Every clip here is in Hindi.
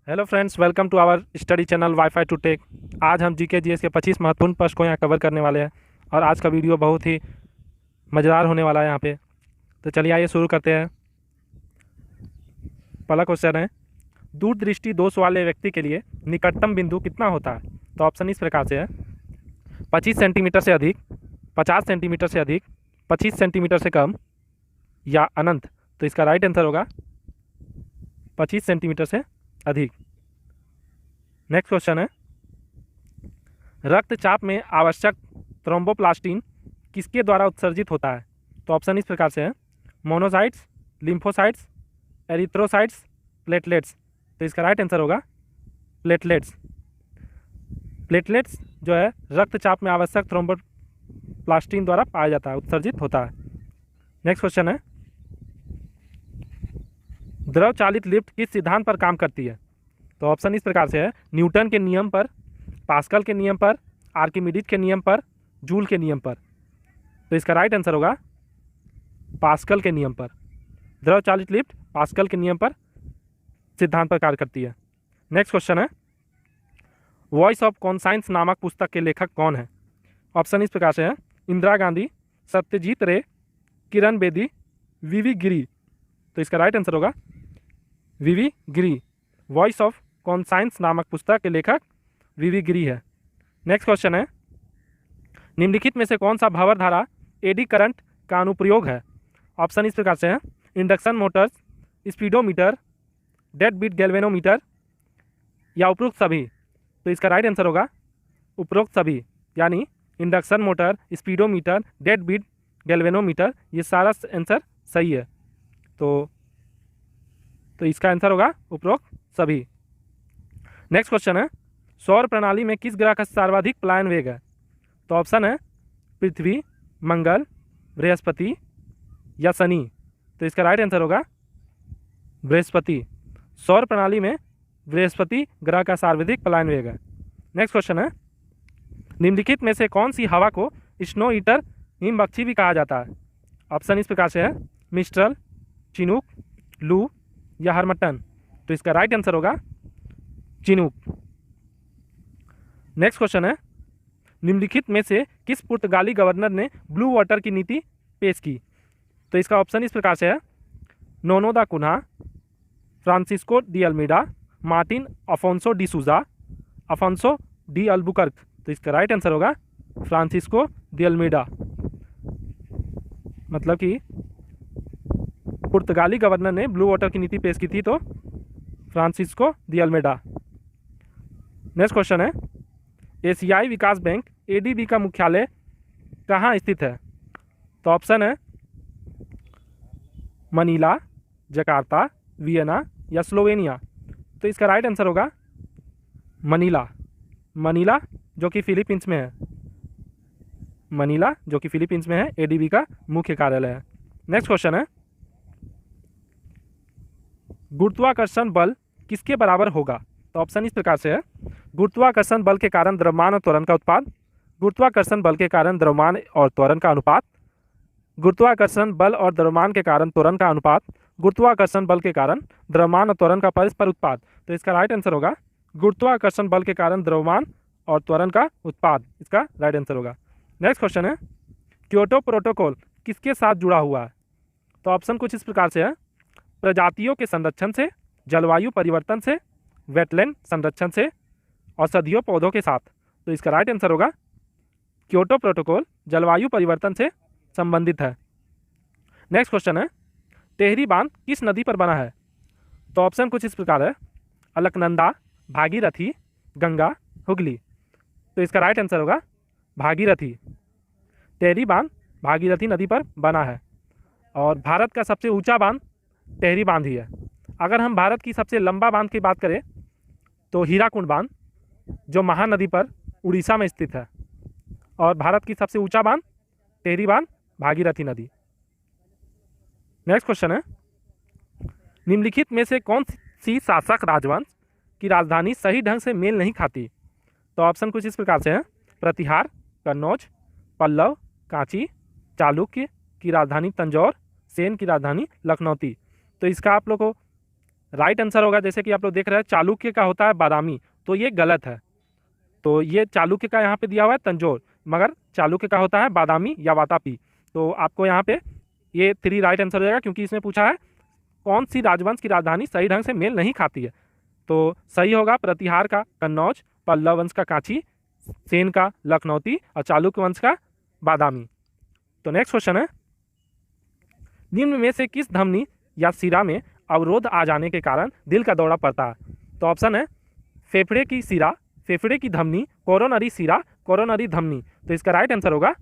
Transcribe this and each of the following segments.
Hello friends, welcome to our study channel WiFi to tech. आज हम जीके जीएस के 25 महत्वपूर्ण प्रश्न को यहाँ कवर करने वाले हैं और आज का वीडियो बहुत ही मज़ेदार होने वाला है यहाँ पे। तो चलिए आइए शुरू करते हैं। पहला क्वेश्चन है, दूरदृष्टि दोष वाले व्यक्ति के लिए निकटतम बिंदु कितना होता है? तो ऑप्शन इस प्रकार से है, 25 सेंटीमीटर से अधिक, 50 सेंटीमीटर से अधिक, 25 सेंटीमीटर से कम या अनंत। तो इसका राइट आंसर होगा 25 सेंटीमीटर से अधिक। नेक्स्ट क्वेश्चन है, रक्तचाप में आवश्यक थ्रोम्बोप्लास्टिन किसके द्वारा उत्सर्जित होता है? तो ऑप्शन इस प्रकार से है, मोनोसाइट्स, लिम्फोसाइट्स, एरिथ्रोसाइट्स, प्लेटलेट्स। तो इसका राइट आंसर होगा प्लेटलेट्स। प्लेटलेट्स जो है रक्तचाप में आवश्यक थ्रोम्बोप्लास्टिन द्वारा पाया जाता है, उत्सर्जित होता है। नेक्स्ट क्वेश्चन है, द्रव चालित लिफ्ट किस सिद्धांत पर काम करती है? तो ऑप्शन इस प्रकार से है, न्यूटन के नियम पर, पास्कल के नियम पर, आर्किमिडीज के नियम पर, जूल के नियम पर। तो इसका राइट आंसर होगा पास्कल के नियम पर। द्रव चालित लिफ्ट पास्कल के नियम पर सिद्धांत पर कार्य करती है। नेक्स्ट क्वेश्चन है, वॉइस ऑफ कॉन्साइंस नामक पुस्तक के लेखक कौन है? ऑप्शन इस प्रकार से है, इंदिरा गांधी, सत्यजीत रे, किरण बेदी, वीवी गिरी। तो इसका राइट आंसर होगा वीवी गिरी। वॉइस ऑफ कॉन्साइंस नामक पुस्तक के लेखक वीवी गिरी है। नेक्स्ट क्वेश्चन है, निम्नलिखित में से कौन सा भंवर धारा एडी करंट का अनुप्रयोग है? ऑप्शन इस प्रकार से है, induction motors, speedometer, dead beat galvanometer या उपरोक्त सभी। तो इसका राइट आंसर होगा उपरोक्त सभी, यानी induction motor, speedometer, dead beat galvanometer, ये सारा आंसर सही है। तो इसका आंसर होगा उपरोक्त सभी। नेक्स्ट क्वेश्चन है, सौर प्रणाली में किस ग्रह का सर्वाधिक पलायन वेग है? तो ऑप्शन है पृथ्वी, मंगल, बृहस्पति या शनि। तो इसका राइट आंसर होगा बृहस्पति। सौर प्रणाली में बृहस्पति ग्रह का सर्वाधिक पलायन वेग है। नेक्स्ट क्वेश्चन है, निम्नलिखित में से कौन सी हवा को स्नो ईटर हिमबख्शी भी कहा जाता है? ऑप्शन इस प्रकार से है, मिस्ट्रल, चिनूक, लू या हरमटन। तो इसका राइट आंसर होगा चिनूक। नेक्स्ट क्वेश्चन है, निम्नलिखित में से किस पुर्तगाली गवर्नर ने ब्लू वाटर की नीति पेश की? तो इसका ऑप्शन इस प्रकार से है, Nuno da Cunha, Francisco de Almeida, Martim Afonso de Sousa, Afonso de Albuquerque. तो इसका राइट आंसर होगा फ्रांसिस्को डी अल्मीडा। मतलब कि पुर्तगाली गवर्नर ने ब्लू वाटर की नीति पेश की थी, तो Francisco de Almeida. Next question है, एशियाई विकास बैंक एडीबी का मुख्यालय कहाँ स्थित है? तो ऑप्शन है मनीला, जकार्ता, वियना या स्लोवेनिया। तो इसका राइट आंसर होगा मनीला। मनीला जो कि फिलीपींस में है। मनीला जो कि फिलीपींस में है, एडीबी का मुख्य कार्यालय है। नेक्स्ट क्वेश्चन है, गुरुत्वाकर्षण बल किसके बराबर होगा? तो ऑप्शन इस प्रकार से है, गुरुत्वाकर्षण बल के कारण द्रव्यमान और त्वरण का उत्पाद, गुरुत्वाकर्षण बल के कारण द्रव्यमान और त्वरण का अनुपात, गुरुत्वाकर्षण बल और द्रव्यमान के कारण त्वरण का अनुपात, गुरुत्वाकर्षण बल के कारण द्रव्यमान और त्वरण का परस्पर उत्पाद। तो इसका राइट आंसर होगा गुरुत्वाकर्षण बल के कारण द्रव्यमान और त्वरण का उत्पाद। इसका राइट आंसर होगा। नेक्स्ट क्वेश्चन है, क्योटो प्रोटोकॉल किसके साथ जुड़ा हुआ है? तो ऑप्शन कुछ इस प्रकार से है, प्रजातियों के संरक्षण से, जलवायु परिवर्तन से, वेटलैंड संरक्षण से, औषधीय पौधों के साथ। तो इसका राइट आंसर होगा क्योटो प्रोटोकॉल जलवायु परिवर्तन से संबंधित है। नेक्स्ट क्वेश्चन है, टेहरी बांध किस नदी पर बना है? तो ऑप्शन कुछ इस प्रकार है, अलकनंदा, भागीरथी, गंगा, हुगली। तो इसका राइट आंसर होगा भागीरथी। टेहरी बांध भागीरथी नदी पर बना है और भारत का सबसे ऊंचा बांध टेहरी बांध ही है। अगर हम भारत की सबसे लंबा बांध की बात करें तो हीराकुंड बांध जो महानदी पर उड़ीसा में स्थित है, और भारत की सबसे ऊंचा बांध टेहरी बांध भागीरथी नदी। नेक्स्ट क्वेश्चन है, निम्नलिखित में से कौन सी शासक राजवंश की राजधानी सही ढंग से मेल नहीं खाती? तो ऑप्शन कुछ इस प्रकार से है, प्रतिहार, कन्नौज, पल्लव, कांची, चालुक्य की राजधानी तंजौर, सेन की राजधानी लखनौती। तो इसका आप लोग को राइट आंसर होगा, जैसे कि आप लोग देख रहे हैं चालुक्य का होता है बादामी, तो ये गलत है। तो ये चालुक्य का यहाँ पे दिया हुआ है तंजौर, मगर चालुक्य का होता है बादामी या वातापी। तो आपको यहाँ पे ये 3 राइट आंसर हो जाएगा, क्योंकि इसमें पूछा है कौन सी राजवंश की राजधानी सही ढंग से मेल नहीं खाती है। तो सही होगा प्रतिहार का कन्नौज, पल्लव वंश का कांची, सेन का लखनौती और चालुक्य वंश का बादामी। तो नेक्स्ट क्वेश्चन है, निम्न में से किस धमनी या सिरा में अवरोध आ जाने के कारण दिल का दौरा पड़ता है? तो ऑप्शन है फेफड़े की सिरा, फेफड़े की धमनी, कोरोनरी सिरा, कोरोनरी धमनी। तो इसका राइट आंसर होगा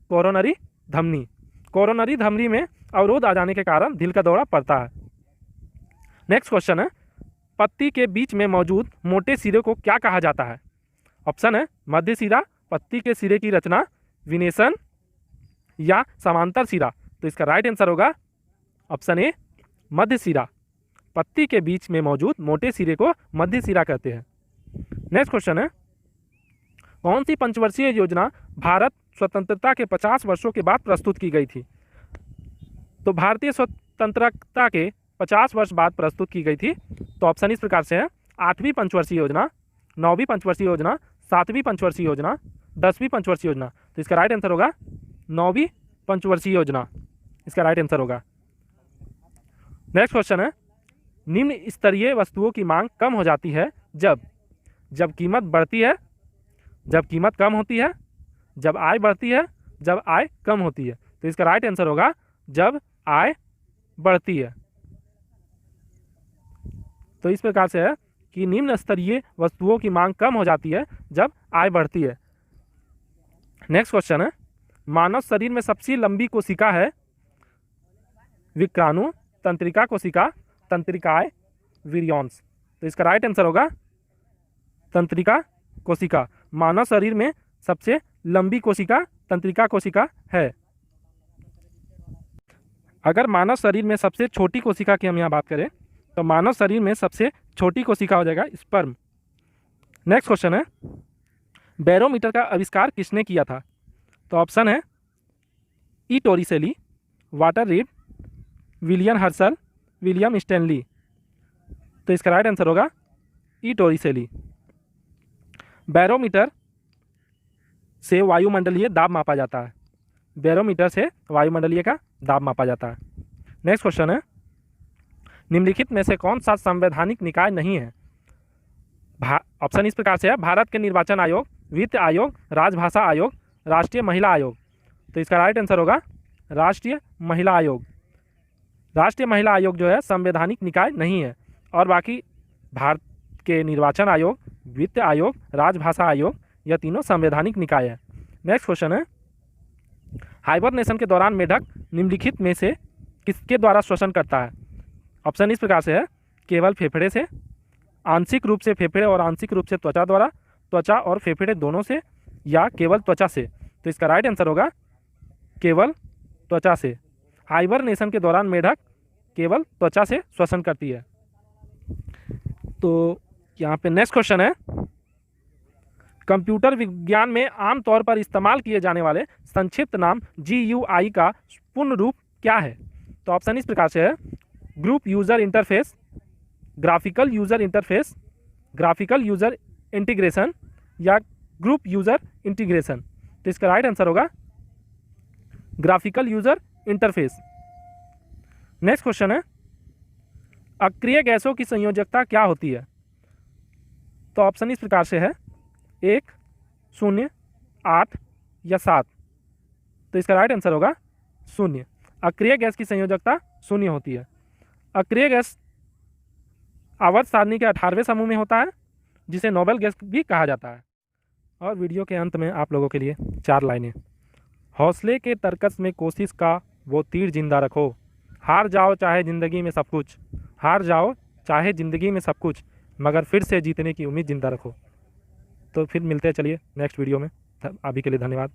कोरोनरी धमनी। कोरोनरी धमनी में अवरोध आ जाने के कारण दिल का दौरा पड़ता है। नेक्स्ट क्वेश्चन है, पत्ती के बीच में मौजूद मोटे सिरे को क्या कहा जाता है? ऑप्शन है मध्य सिरा, पत्ती के सिरे की रचना, विनेशन या समांतर सिरा। तो इसका राइट आंसर होगा ऑप्शन ए मध्य सिरा। पत्ती के बीच में मौजूद मोटे सिरे को मध्य सिरा कहते हैं। नेक्स्ट क्वेश्चन है, कौन सी पंचवर्षीय योजना भारत स्वतंत्रता के 50 वर्षों के बाद प्रस्तुत की गई थी? तो भारतीय स्वतंत्रता के 50 वर्ष बाद प्रस्तुत की गई थी। तो ऑप्शन इस प्रकार से है, 8वीं पंचवर्षीय योजना, 9वीं पंचवर्षीय योजना, 7वीं पंचवर्षीय योजना, 10वीं पंचवर्षीय योजना। तो इसका राइट आंसर होगा 9वीं पंचवर्षीय योजना, इसका राइट आंसर होगा। नेक्स्ट क्वेश्चन है, निम्न स्तरीय वस्तुओं की मांग कम हो जाती है जब कीमत बढ़ती है, जब कीमत कम होती है, जब आय बढ़ती है, जब आय कम होती है। तो इसका राइट आंसर होगा जब आय बढ़ती है। तो इस प्रकार से है कि निम्न स्तरीय वस्तुओं की मांग कम हो जाती है जब आय बढ़ती है। नेक्स्ट क्वेश्चन है, मानव शरीर में सबसे लंबी कोशिका है विक्राणु, तंत्रिका कोशिका, तंत्रिकाएं, वीर्यांश। तो इसका राइट आंसर होगा तंत्रिका कोशिका। मानव शरीर में सबसे लंबी कोशिका तंत्रिका कोशिका है। अगर मानव शरीर में सबसे छोटी कोशिका की हम यहाँ बात करें तो मानव शरीर में सबसे छोटी कोशिका हो जाएगा स्पर्म। नेक्स्ट क्वेश्चन है, बैरोमीटर का आविष्कार किसने किया था? तो ऑप्शन है E Torricelli, Walter Reed, William Herschel, William Stanley. तो इसका राइट आंसर होगा ई टोरिसेली। बैरोमीटर से वायुमंडलीय दाब मापा जाता है, बैरोमीटर से वायुमंडलीय का दाब मापा जाता है। नेक्स्ट क्वेश्चन है, निम्नलिखित में से कौन सा संवैधानिक निकाय नहीं है? ऑप्शन इस प्रकार से है, भारत के निर्वाचन आयोग, वित्त आयोग, राजभाषा आयोग, राष्ट्रीय महिला आयोग। तो इसका राइट आंसर होगा राष्ट्रीय महिला आयोग। राष्ट्रीय महिला आयोग जो है संवैधानिक निकाय नहीं है, और बाकी भारत के निर्वाचन आयोग, वित्त आयोग, राजभाषा आयोग, यह तीनों संवैधानिक निकाय है। नेक्स्ट क्वेश्चन है, हाइबरनेशन के दौरान मेढक निम्नलिखित में से किसके द्वारा श्वसन करता है? ऑप्शन इस प्रकार से है, केवल फेफड़े से, आंशिक रूप से फेफड़े और आंशिक रूप से त्वचा द्वारा, त्वचा और फेफड़े दोनों से, या केवल त्वचा से। तो इसका राइट आंसर होगा केवल त्वचा से। हाइबरनेशन के दौरान मेढक केवल त्वचा से श्वसन करती है। तो यहाँ पे नेक्स्ट क्वेश्चन है, कंप्यूटर विज्ञान में आमतौर पर इस्तेमाल किए जाने वाले संक्षिप्त नाम GUI का पूर्ण रूप क्या है? तो ऑप्शन इस प्रकार से है, group user interface, graphical user interface, graphical user integration, या ग्रुप यूजर इंटीग्रेशन। तो इसका राइट आंसर होगा graphical user interface. Next question है, अक्रिय गैसों की संयोजकता क्या होती है? तो ऑप्शन इस प्रकार से है, 1, 0, 8 या 7। तो इसका राइट आंसर होगा 0। अक्रिय गैस की संयोजकता 0 होती है। अक्रिय गैस आवर्त सारणी के 18वें समूह में होता है, जिसे नोबेल गैस भी कहा जाता है। और वीडियो के अंत में आप लोगों के लिए 4 लाइनें। हौसले के तरकस में कोशिश का वो तीर जिंदा रखो, हार जाओ चाहे ज़िंदगी में सब कुछ, हार जाओ चाहे ज़िंदगी में सब कुछ, मगर फिर से जीतने की उम्मीद जिंदा रखो। तो फिर मिलते हैं, चलिए नेक्स्ट वीडियो में। अभी के लिए धन्यवाद।